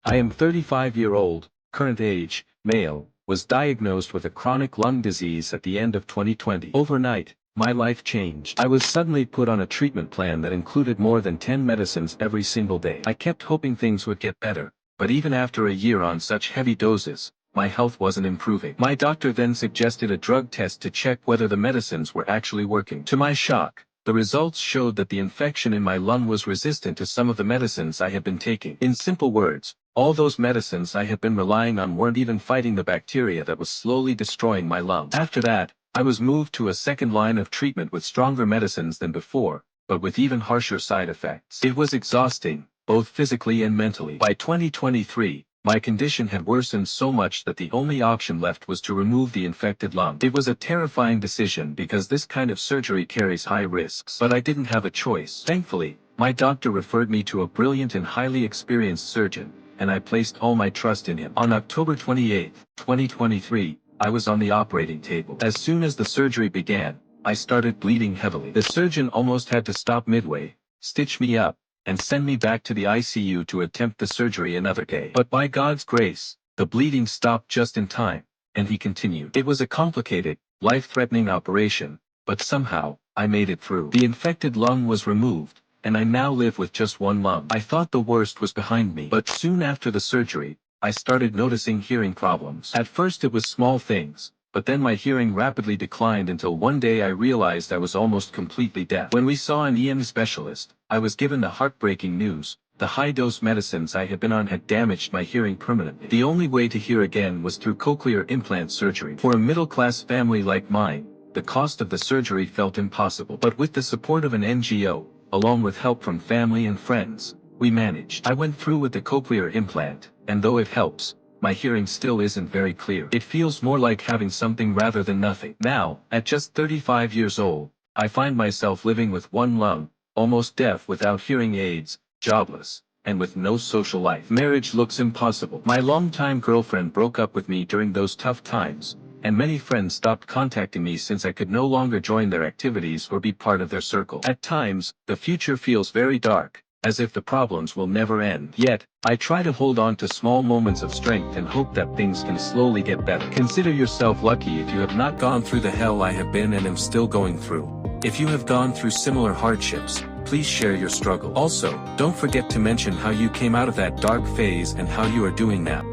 I am 35-year-old, current age, male, was diagnosed with a chronic lung disease at the end of 2020. Overnight, my life changed. I was suddenly put on a treatment plan that included more than 10 medicines every single day. I kept hoping things would get better, but even after a year on such heavy doses, my health wasn't improving. My doctor then suggested a drug test to check whether the medicines were actually working. To my shock, the results showed that the infection in my lung was resistant to some of the medicines I had been taking. In simple words, all those medicines I had been relying on weren't even fighting the bacteria that was slowly destroying my lungs. After that, I was moved to a second line of treatment with stronger medicines than before, but with even harsher side effects. It was exhausting, both physically and mentally. By 2023, my condition had worsened so much that the only option left was to remove the infected lung. It was a terrifying decision because this kind of surgery carries high risks. But I didn't have a choice. Thankfully, my doctor referred me to a brilliant and highly experienced surgeon, and I placed all my trust in him. On October 28, 2023, I was on the operating table. As soon as the surgery began, I started bleeding heavily. The surgeon almost had to stop midway, stitch me up, and send me back to the ICU to attempt the surgery another day. But by God's grace, the bleeding stopped just in time, and he continued. It was a complicated, life-threatening operation, but somehow, I made it through. The infected lung was removed, and I now live with just one lung. I thought the worst was behind me, but soon after the surgery, I started noticing hearing problems. At first it was small things, but then my hearing rapidly declined until one day I realized I was almost completely deaf. When we saw an EM specialist, I was given the heartbreaking news: the high-dose medicines I had been on had damaged my hearing permanently. The only way to hear again was through cochlear implant surgery. For a middle-class family like mine, the cost of the surgery felt impossible. But with the support of an NGO, along with help from family and friends, we managed. I went through with the cochlear implant, and though it helps, my hearing still isn't very clear. It feels more like having something rather than nothing. Now, at just 35 years old, I find myself living with one lung, almost deaf without hearing aids, jobless, and with no social life. Marriage looks impossible. My longtime girlfriend broke up with me during those tough times, and many friends stopped contacting me since I could no longer join their activities or be part of their circle. At times, the future feels very dark, as if the problems will never end. Yet, I try to hold on to small moments of strength and hope that things can slowly get better. Consider yourself lucky if you have not gone through the hell I have been and am still going through. If you have gone through similar hardships, please share your struggle. Also, don't forget to mention how you came out of that dark phase and how you are doing now.